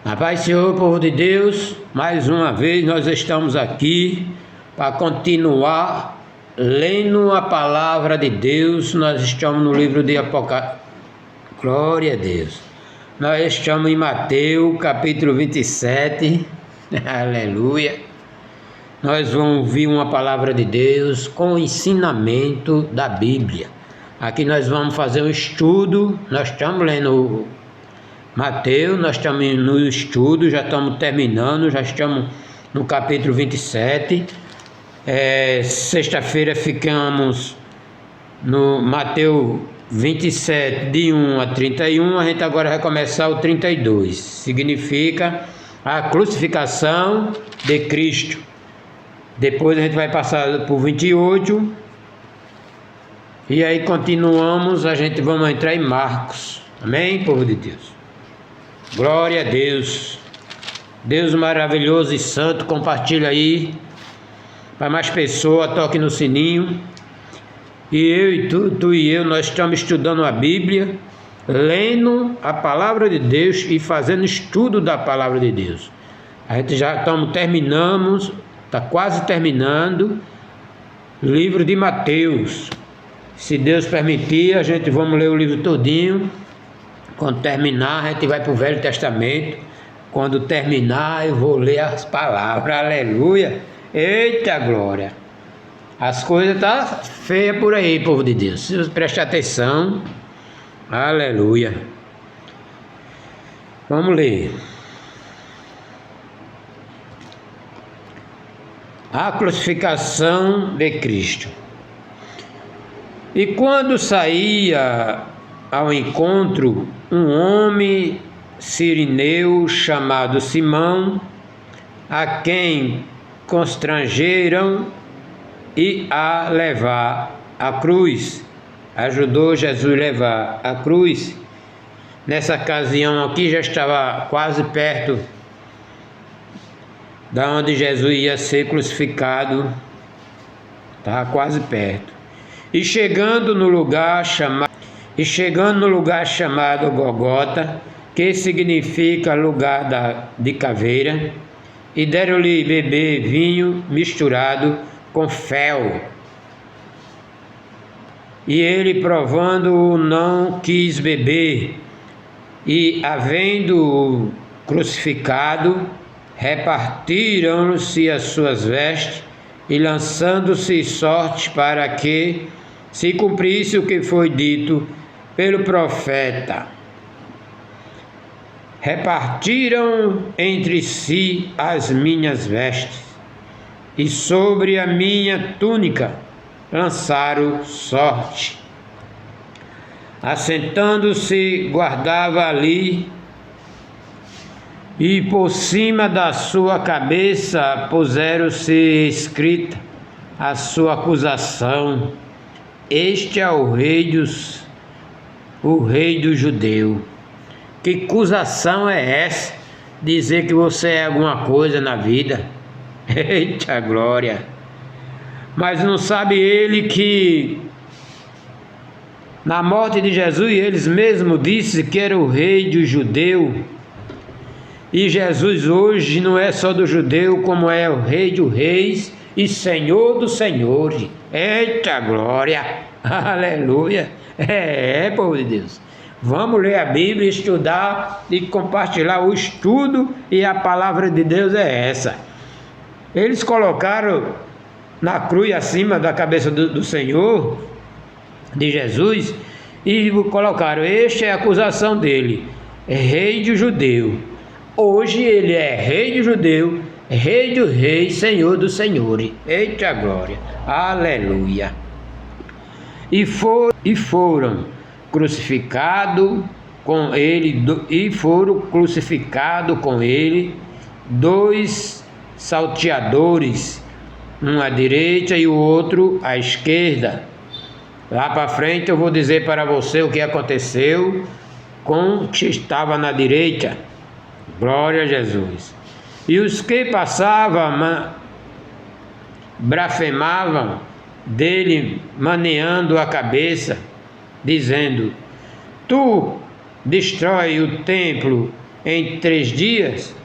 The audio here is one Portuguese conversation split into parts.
A paz, Senhor, povo de Deus, mais uma vez nós estamos aqui para continuar lendo a palavra de Deus. Nós estamos no livro de Apocalipse. Glória a Deus. Nós estamos em Mateus, capítulo 27. Aleluia. Nós vamos ouvir uma palavra de Deus com o ensinamento da Bíblia. Aqui nós vamos fazer um estudo. Nós estamos lendo Mateus, nós estamos no estudo, já estamos terminando, já estamos no capítulo 27. Sexta-feira ficamos no Mateus 27, de 1 a 31, a gente agora vai começar o 32. Significa a crucificação de Cristo. Depois a gente vai passar por 28. E aí continuamos, vamos entrar em Marcos. Amém, povo de Deus? Glória a Deus. Deus maravilhoso e santo, compartilha aí para mais pessoas, toque no sininho. E eu e tu e eu, nós estamos estudando a Bíblia, lendo a palavra de Deus e fazendo estudo da palavra de Deus. A gente já terminamos, está quase terminando o livro de Mateus. Se Deus permitir, vamos ler o livro todinho. Quando terminar, a gente vai para o Velho Testamento. Quando terminar, eu vou ler as palavras. Aleluia! Eita glória! As coisas estão feias por aí, povo de Deus. Se você prestar atenção, aleluia! Vamos ler. A crucificação de Cristo. E quando saía ao encontro um homem cireneu chamado Simão, a quem constrangeram e a levar a cruz. Ajudou Jesus a levar a cruz. Nessa ocasião aqui já estava quase perto da onde Jesus ia ser crucificado. Estava quase perto. E chegando no lugar chamado Gólgota, que significa lugar de caveira, e deram-lhe beber vinho misturado com fel. E ele, provando-o, não quis beber. E, havendo-o crucificado, repartiram-se as suas vestes, e lançando-se sorte para que se cumprisse o que foi dito pelo profeta. Repartiram entre si as minhas vestes, e sobre a minha túnica lançaram sorte. Assentando-se, guardava ali, e por cima da sua cabeça puseram-se escrita a sua acusação: Este é o rei dos judeus. Que acusação é essa? Dizer que você é alguma coisa na vida? Eita glória! Mas não sabe ele que na morte de Jesus eles mesmos disseram que era o rei dos judeus. E Jesus hoje não é só do judeu, como é o rei dos reis e senhor dos senhores. Eita glória! Aleluia! Povo de Deus. Vamos ler a Bíblia, estudar e compartilhar o estudo, e a palavra de Deus é essa. Eles colocaram na cruz acima da cabeça do Senhor, de Jesus, e colocaram: Esta é a acusação dele, rei de judeu. Hoje ele é rei de judeu, rei dos reis, senhor dos senhores. Eita glória! Aleluia! E foram crucificados com ele dois salteadores, um à direita e o outro à esquerda. Lá para frente eu vou dizer para você o que aconteceu com o que estava na direita. Glória a Jesus. E os que passavam blasfemavam dele, maneando a cabeça, dizendo: Tu destrói o templo em 3 dias?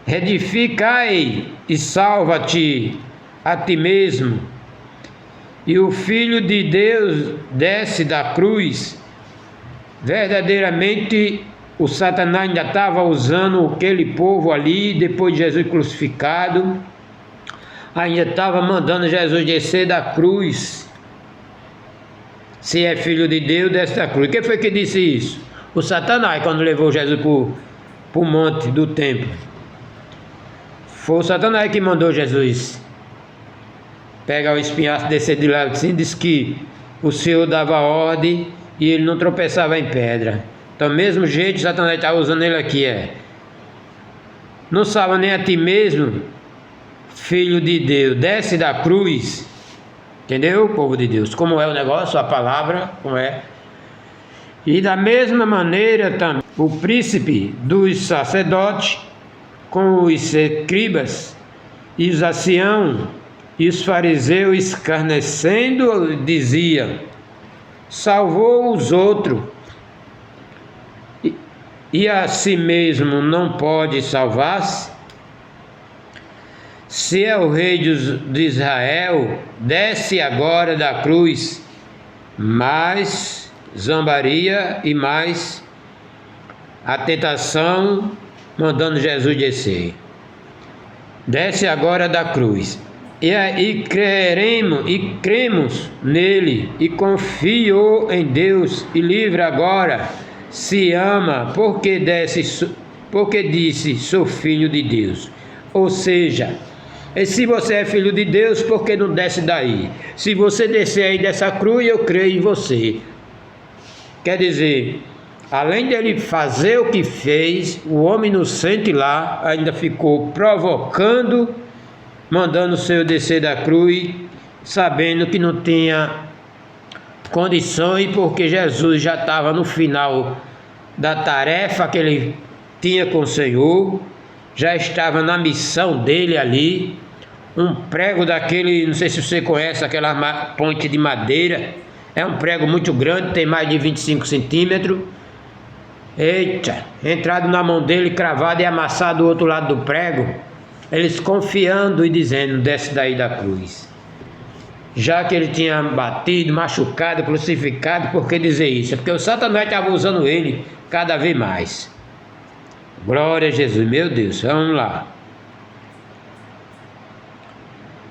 Edificai e salva-te a ti mesmo. E o Filho de Deus desce da cruz. Verdadeiramente o Satanás ainda estava usando aquele povo ali, depois de Jesus crucificado, ainda estava mandando Jesus descer da cruz. Se é filho de Deus, desce da cruz. Quem foi que disse isso? O Satanás, quando levou Jesus para o monte do templo. Foi o Satanás que mandou Jesus pegar o espinhaço, descer de lá, assim, disse que o Senhor dava ordem e ele não tropeçava em pedra. Então, mesmo jeito, Satanás está usando ele aqui, não salva nem a ti mesmo, filho de Deus, desce da cruz. Entendeu, povo de Deus? Como é o negócio, a palavra, como é. E da mesma maneira também, o príncipe dos sacerdotes, com os escribas e os anciãos e os fariseus escarnecendo, dizia: salvou os outros e a si mesmo não pode salvar-se? Se é o rei de Israel, desce agora da cruz. Mais zombaria e mais a tentação, mandando Jesus descer. Desce agora da cruz. E cremos nele e confio em Deus e livre agora. Se ama, porque disse, sou filho de Deus. Ou seja, e se você é filho de Deus, por que não desce daí? Se você descer aí dessa cruz, eu creio em você. Quer dizer, além dele fazer o que fez, o homem inocente lá ainda ficou provocando, mandando o Senhor descer da cruz, sabendo que não tinha condições, porque Jesus já estava no final da tarefa que ele tinha com o Senhor, já estava na missão dele ali. Um prego daquele, não sei se você conhece, aquela ponte de madeira, é um prego muito grande, tem mais de 25 centímetros. Eita, entrado na mão dele, cravado e amassado do outro lado do prego, eles confiando e dizendo: desce daí da cruz. Já que ele tinha batido, machucado, crucificado, por que dizer isso? É porque o Satanás estava usando ele cada vez mais. Glória a Jesus, meu Deus, vamos lá.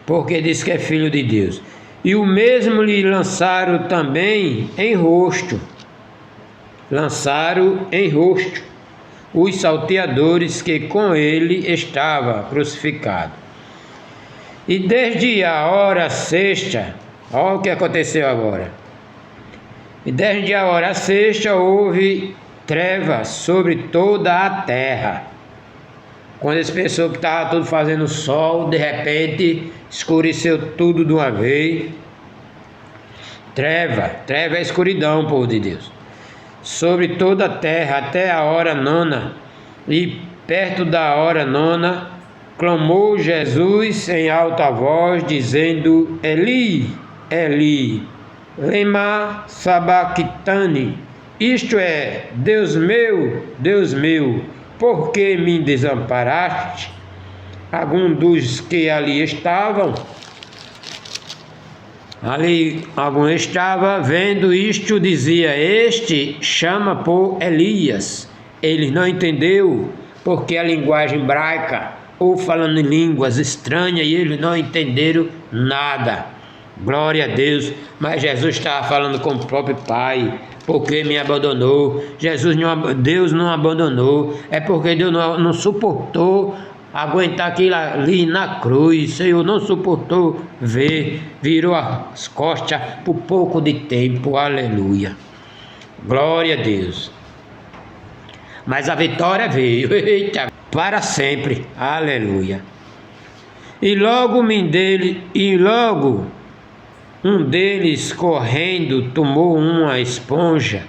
Porque diz que é filho de Deus. E o mesmo lhe lançaram também em rosto. Lançaram em rosto os salteadores que com ele estava crucificado. E desde a hora sexta, olha o que aconteceu agora. E desde a hora sexta houve trevas sobre toda a terra. Quando eles pensou que estava tudo fazendo sol, de repente escureceu tudo de uma vez. Treva é escuridão, povo de Deus. Sobre toda a terra até a hora nona. E perto da hora nona, clamou Jesus em alta voz, dizendo: Eli, Eli, lema sabachthani. Isto é, Deus meu, por que me desamparaste? Algum dos que ali estavam, vendo isto, dizia: este chama por Elias. Ele não entendeu, porque a linguagem hebraica, ou falando em línguas estranhas, e eles não entenderam nada. Glória a Deus. Mas Jesus estava falando com o próprio Pai. Porque me abandonou? Deus não abandonou. É porque Deus não suportou aguentar aquilo ali na cruz. O Senhor não suportou ver, virou as costas por pouco de tempo. Aleluia. Glória a Deus. Mas a vitória veio. Eita, para sempre. Aleluia. E logo um deles, correndo, tomou uma esponja,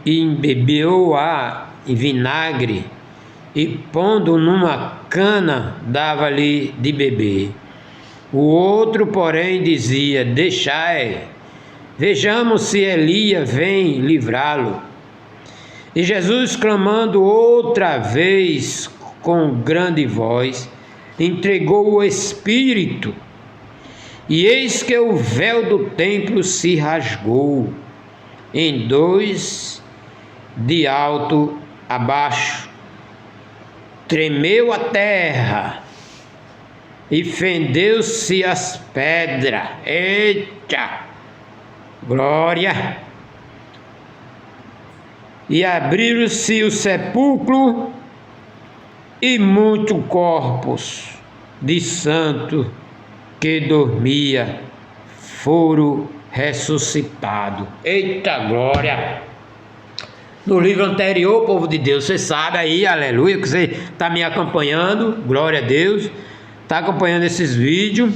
embebeu-a em vinagre e, pondo numa cana, dava-lhe de beber. O outro, porém, dizia: deixai, vejamos se Elias vem livrá-lo. E Jesus, clamando outra vez com grande voz, entregou o Espírito. E eis que o véu do templo se rasgou em dois, de alto a baixo. Tremeu a terra e fendeu-se as pedras. Eita! Glória! E abriram-se o sepulcro e muitos corpos de santos que dormia foram ressuscitados. Eita glória! No livro anterior, povo de Deus, você sabe aí, aleluia, que você está me acompanhando, glória a Deus, está acompanhando esses vídeos.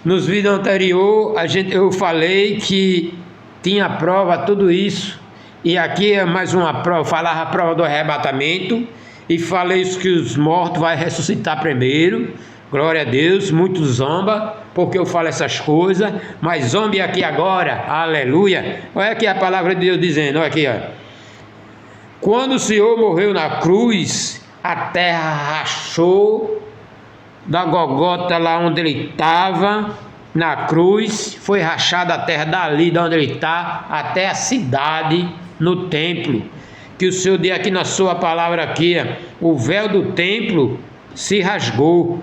Nos vídeos anteriores, eu falei que tinha prova, tudo isso, e aqui é mais uma prova, falava a prova do arrebatamento, e falei isso que os mortos vão ressuscitar primeiro. Glória a Deus, muito zomba, porque eu falo essas coisas, mas zombe aqui agora, aleluia. Olha aqui a palavra de Deus dizendo, olha aqui, ó. Quando o Senhor morreu na cruz, a terra rachou, da Gogota lá onde ele estava, na cruz, foi rachada a terra dali de onde ele está, até a cidade, no templo, que o Senhor deu aqui na sua palavra aqui, ó, o véu do templo se rasgou,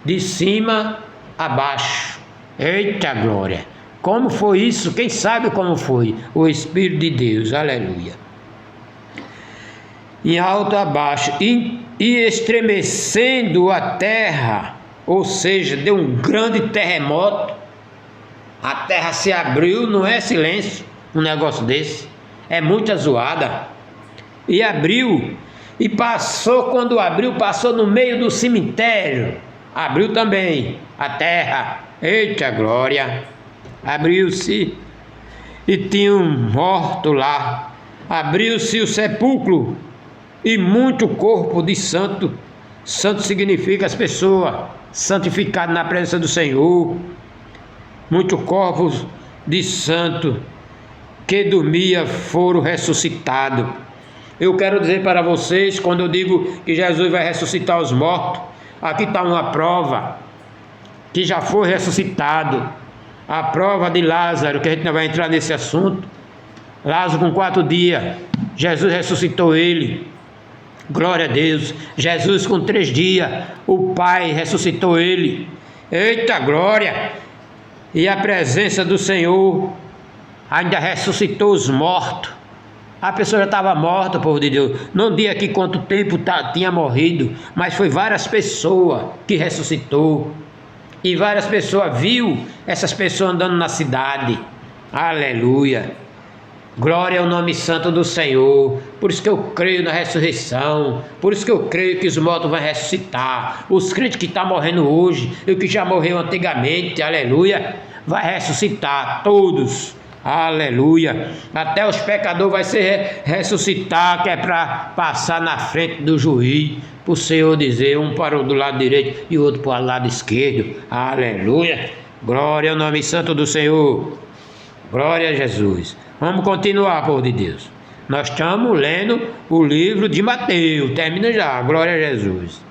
de cima a baixo. Eita glória! Como foi isso? Quem sabe como foi? O Espírito de Deus, aleluia. Em alto a baixo, e estremecendo a terra, ou seja, deu um grande terremoto, a terra se abriu, não é silêncio um negócio desse, é muita zoada, e abriu, e passou, quando abriu, passou no meio do cemitério, abriu também a terra, eita glória, abriu-se e tinha um morto lá, abriu-se o sepulcro e muito corpo de santo. Santo significa as pessoas santificadas na presença do Senhor, muito corpos de santo que dormia foram ressuscitados. Eu quero dizer para vocês, quando eu digo que Jesus vai ressuscitar os mortos, aqui está uma prova que já foi ressuscitado, a prova de Lázaro, que a gente não vai entrar nesse assunto. Lázaro com 4 dias, Jesus ressuscitou ele, glória a Deus. Jesus com 3 dias, o Pai ressuscitou ele, eita glória. E a presença do Senhor ainda ressuscitou os mortos. A pessoa já estava morta, povo de Deus. Não diga aqui quanto tempo tinha morrido, mas foi várias pessoas que ressuscitou. E várias pessoas viu essas pessoas andando na cidade. Aleluia. Glória ao nome santo do Senhor. Por isso que eu creio na ressurreição. Por isso que eu creio que os mortos vão ressuscitar. Os crentes que estão morrendo hoje e o que já morreu antigamente, aleluia, vai ressuscitar todos. Aleluia. Até os pecadores vai ser ressuscitar, que é para passar na frente do juiz, para o Senhor dizer, um parou do lado direito e o outro para o lado esquerdo. Aleluia. Glória ao nome santo do Senhor. Glória a Jesus. Vamos continuar, povo de Deus. Nós estamos lendo o livro de Mateus. Termina já. Glória a Jesus.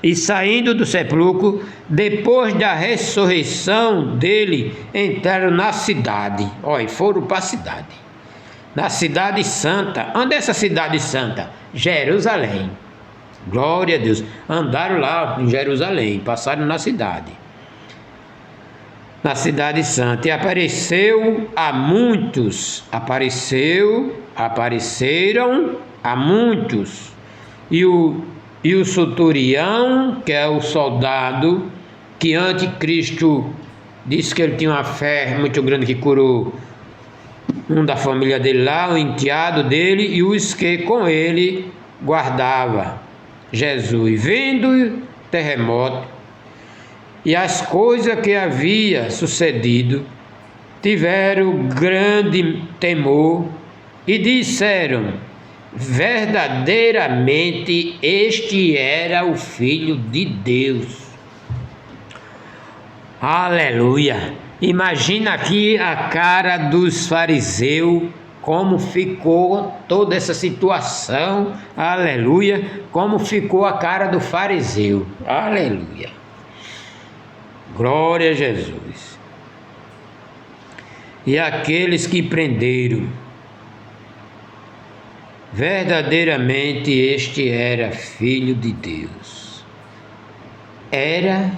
E saindo do sepulcro, depois da ressurreição dele, entraram na cidade. Olha, foram para a cidade. Na cidade santa. Onde é essa cidade santa? Jerusalém. Glória a Deus. Andaram lá em Jerusalém, passaram na cidade. Na cidade santa. E apareceu a muitos. Apareceram a muitos. E o centurião, que é o soldado, que anticristo disse que ele tinha uma fé muito grande, que curou um da família dele lá, o enteado dele, e os que com ele guardava Jesus. Vendo o terremoto e as coisas que havia sucedido, tiveram grande temor e disseram: verdadeiramente este era o Filho de Deus. Aleluia! Imagina aqui a cara dos fariseus como ficou toda essa situação, aleluia, como ficou a cara do fariseu, aleluia, glória a Jesus. E aqueles que prenderam, verdadeiramente este era filho de Deus, era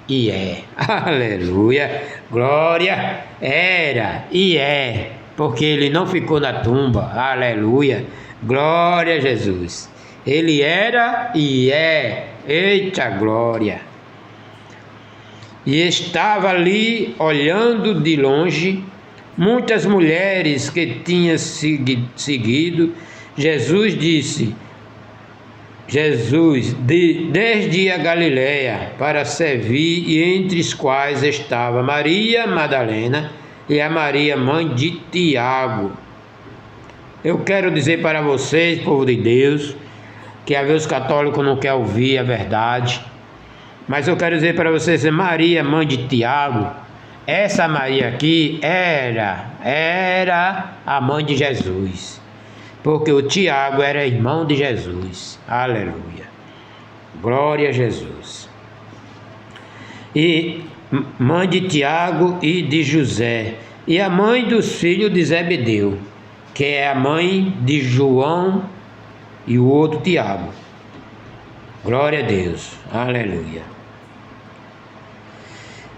e é, aleluia, glória, era e é, porque ele não ficou na tumba, aleluia, glória a Jesus, ele era e é, eita glória. E estava ali olhando de longe muitas mulheres que tinham seguido. Jesus disse, desde a Galiléia para servir, e entre os quais estava Maria Madalena e a Maria, mãe de Tiago. Eu quero dizer para vocês, povo de Deus, que às vezes os católicos não querem ouvir a verdade, mas eu quero dizer para vocês, Maria, mãe de Tiago, essa Maria aqui era a mãe de Jesus, porque o Tiago era irmão de Jesus, aleluia, glória a Jesus. E mãe de Tiago e de José, e a mãe dos filhos de Zebedeu, que é a mãe de João e o outro Tiago, glória a Deus, aleluia.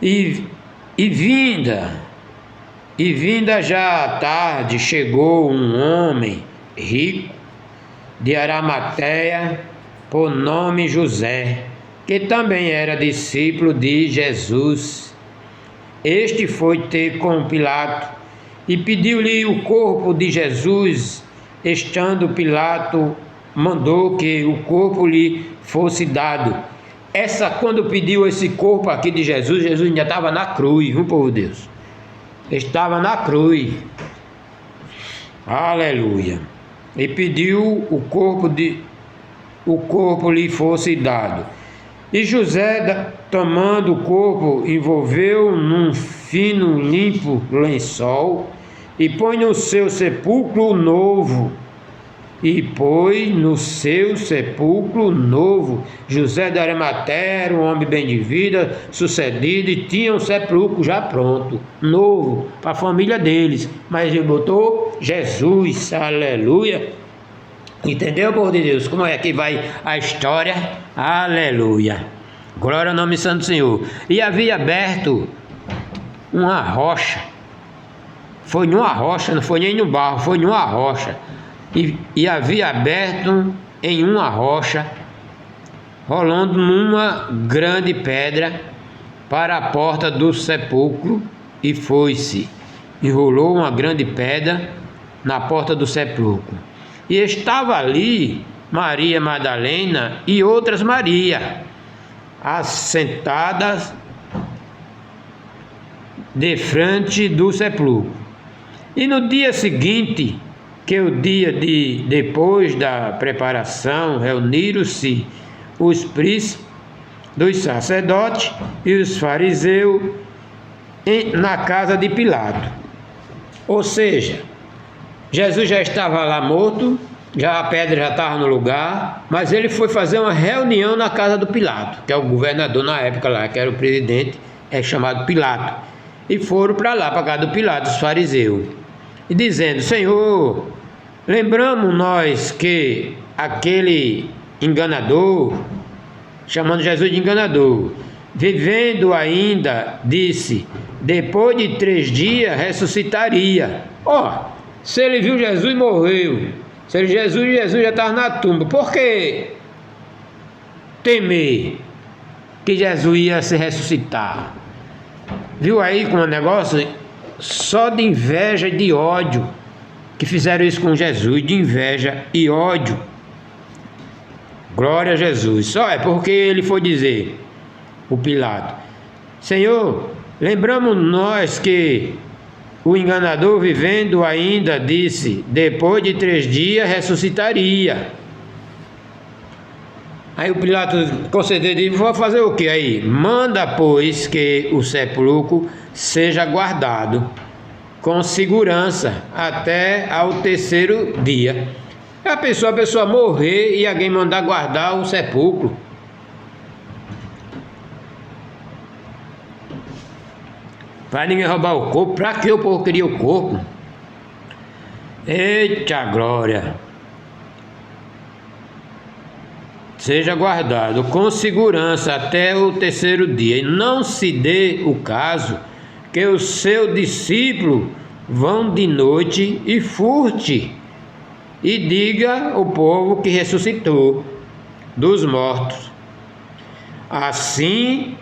E vinda já à tarde, chegou um homem rico de Arimateia, por nome José, que também era discípulo de Jesus. Este foi ter com Pilato e pediu-lhe o corpo de Jesus. Estando Pilato, mandou que o corpo lhe fosse dado. Quando pediu esse corpo aqui de Jesus, Jesus ainda estava na cruz, viu, povo de Deus? Estava na cruz, aleluia. E pediu o corpo lhe fosse dado. E José, tomando o corpo, envolveu num fino, limpo lençol e põe no seu sepulcro novo. José de Arimateia era um homem bem de vida, sucedido, e tinha um sepulcro já pronto, novo, para a família deles. Mas ele botou Jesus, aleluia. Entendeu, povo de Deus? Como é que vai a história? Aleluia. Glória ao nome santo do Senhor. E havia aberto uma rocha. Foi numa rocha, não foi nem no barro, foi numa rocha. E havia aberto em uma rocha, rolando numa grande pedra para a porta do sepulcro, e foi-se. Enrolou uma grande pedra na porta do sepulcro. E estava ali Maria Madalena e outras Maria, assentadas de frente do sepulcro. E no dia seguinte, que é o dia depois da preparação, reuniram-se os príncipes dos sacerdotes e os fariseus na casa de Pilato. Ou seja, Jesus já estava lá morto, já a pedra já estava no lugar, mas ele foi fazer uma reunião na casa do Pilato, que é o governador na época lá, que era o presidente, chamado Pilato. E foram para lá, para a casa do Pilato, os fariseus, e dizendo: Senhor, lembramos nós que aquele enganador, chamando Jesus de enganador, vivendo ainda, disse, depois de 3 dias ressuscitaria. Se ele viu Jesus, morreu. Se Jesus já estava na tumba, por que temer que Jesus ia se ressuscitar? Viu aí como é um negócio? Só de inveja e de ódio que fizeram isso com Jesus, de inveja e ódio. Glória a Jesus. Só é porque ele foi dizer, o Pilato: Senhor, lembramos nós que o enganador, vivendo ainda, disse, depois de 3 dias ressuscitaria. Aí o Pilato concedeu e disse: vou fazer o que aí? Manda, pois, que o sepulcro seja guardado. com segurança até ao terceiro dia. A pessoa morrer e alguém mandar guardar o sepulcro. Para ninguém roubar o corpo. Para que o povo queria o corpo? Eita glória! Seja guardado com segurança até o terceiro dia, e não se dê o caso que o seu discípulo vão de noite e furte, e diga ao povo que ressuscitou dos mortos. Assim,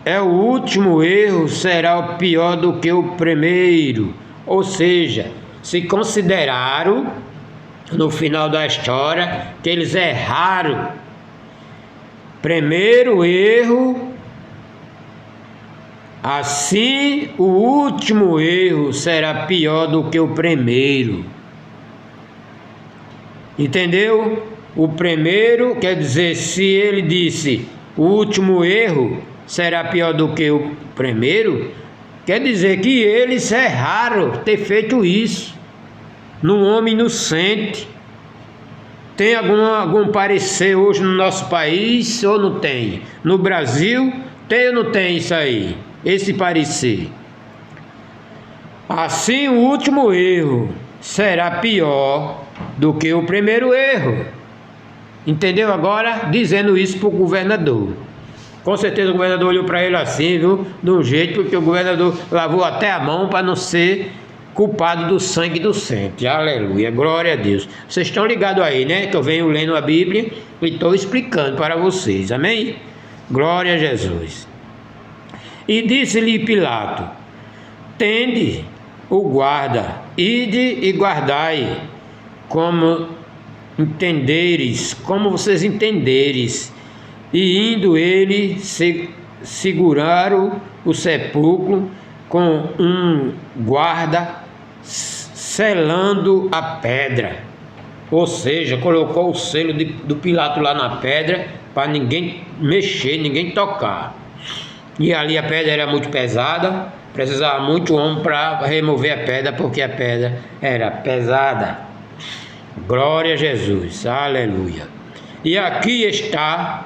o último erro será o pior do que o primeiro. Ou seja, se consideraram no final da história que eles erraram. Primeiro erro, assim o último erro será pior do que o primeiro. Entendeu? O primeiro quer dizer, se ele disse o último erro será pior do que o primeiro, quer dizer que eles erraram ter feito isso num homem inocente. Tem algum parecer hoje no nosso país ou não tem? No Brasil tem ou não tem isso aí? Esse parecer. Assim o último erro será pior do que o primeiro erro. Entendeu agora? Dizendo isso para o governador. Com certeza o governador olhou para ele assim, viu? De um jeito, porque o governador lavou até a mão para não ser culpado do sangue inocente. Aleluia, glória a Deus. Vocês estão ligados aí, né? Que eu venho lendo a Bíblia e estou explicando para vocês. Amém? Glória a Jesus. E disse-lhe Pilato: tende o guarda, ide e guardai, como vocês entenderes. E indo ele, seguraram o sepulcro com um guarda, selando a pedra. Ou seja, colocou o selo do Pilato lá na pedra, para ninguém mexer, ninguém tocar. E ali a pedra era muito pesada, precisava muito homem para remover a pedra, porque a pedra era pesada. Glória a Jesus, aleluia. E aqui está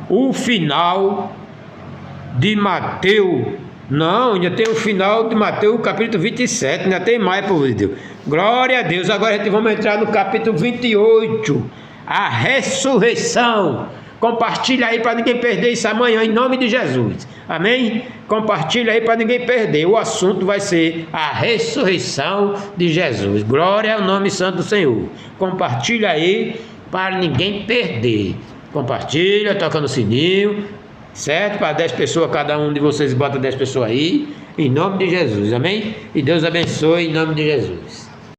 o final de Mateus. Não, ainda tem o final de Mateus, capítulo 27, ainda tem mais, povo de Deus. Glória a Deus. Agora a gente vamos entrar no capítulo 28, a ressurreição. Compartilha aí para ninguém perder isso amanhã, em nome de Jesus. Amém? Compartilha aí para ninguém perder. O assunto vai ser a ressurreição de Jesus. Glória ao nome santo do Senhor. Compartilha aí para ninguém perder. Compartilha, toca no sininho, certo? Para 10 pessoas, cada um de vocês bota 10 pessoas aí, em nome de Jesus, amém? E Deus abençoe em nome de Jesus.